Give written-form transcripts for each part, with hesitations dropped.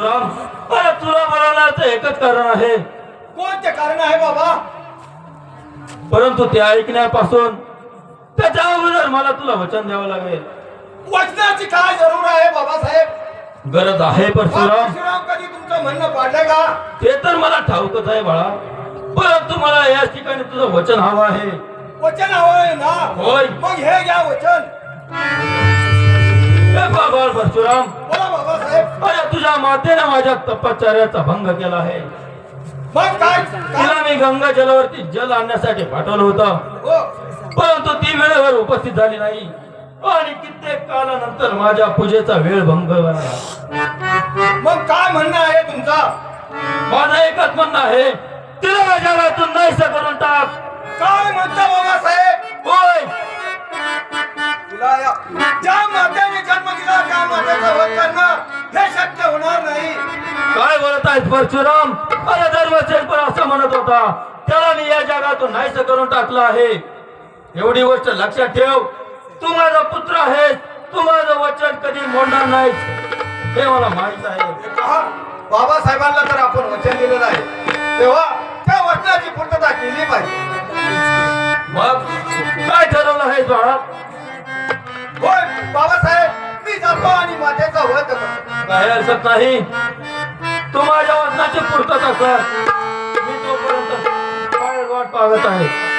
परशुराम, अरे तुला बोलायचं एकच कारण आहे. कोणते कारण आहे बाबा? परंतु ते ऐकण्यापासून त्याच्या अगोदर मला तुला वचन द्यावं लागेल. वचनाची काय जरूर आहे बाबासाहेब? गरज आहे परशुराम. परशुराम, कधी तुमचं म्हणणं पाडलंय का? ते तर मला ठाऊकच आहे बाळा, परंतु मला या ठिकाणी तुझं वचन हवं आहे. वचन हवं आहे ना? होय. मग हे घ्या वचन. हे बाबा परशुराम, बोला बाबासाहेब. अरे तुझ्या मातेने माझ्या तपश्चर्याचा भंग केला आहे. मग काय? तिला मी गंगा जलावरती जल आणण्यासाठी पाठवलं होतं, हो. परंतु ती वेळेवर उपस्थित झाली नाही आणि कित्येक काळानंतर माझ्या पूजेचा वेळ भंग झाला. मग काय म्हणणं आहे तुमचा? माझं एकच म्हणणं आहे, तिला जगातून नाहीसं करून टाक. काय म्हणता बाबासाहेब? होय. तुला ज्या मातेने जन्म दिला त्या मातेचं वध करणं हे शक्य होणार नाही. काय बोलत आहेस परशुराम? अरे धर्मसेन पण असं म्हणत होता, त्याला मी या जगातून नाहीसं करून टाकलं आहे. एवढी गोष्ट लक्षात ठेव, तू माझा पुत्र आहेस, तू माझं वचन कधी मोडणार नाहीस हे मला माहित आहे. पहा, बाबासाहेबांना तर आपण वचन दिलेलं आहे, तेव्हा त्या वचनाची पूर्तता केली पाहिजे. मग काय ठरवलं आहे बाळा? होय बाबासाहेब, मी जातो आणि मातेचा वध करतो. काही हरकत नाही, तू माझ्या वचनाची पूर्तता कर. मी तोपर्यंत बाहेर वाट पाहत आहे.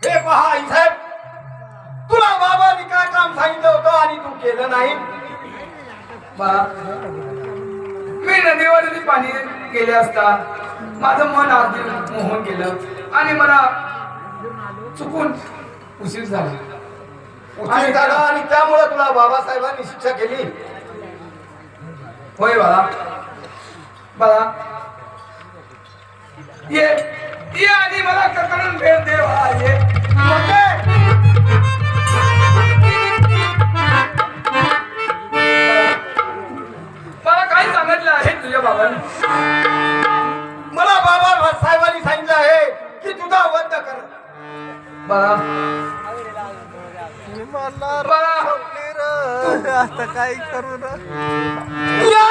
हे पहा आईसाहेब, तुला बाबांनी काय काम सांगितलं होतं आणि तू केलं नाही? बाळा, मी नदीवरती पाणी गेले असता माझं मन आधी मोहन केलं आणि मला चुकून उशीर झाला. उशीर झाला आणि त्यामुळे तुला बाबासाहेबांनी शिक्षा केली. होय बाळा. बाळा, ये ये आणि मला करून भेट दे बाळा. ये म्हणजे मला काय सांगितलं आहे तुझ्या बाबांनी? मला बाबा साहेबांनी सांगितलं आहे की तुझा वध कर. बाळा, बाळा, आता काही करू ना. या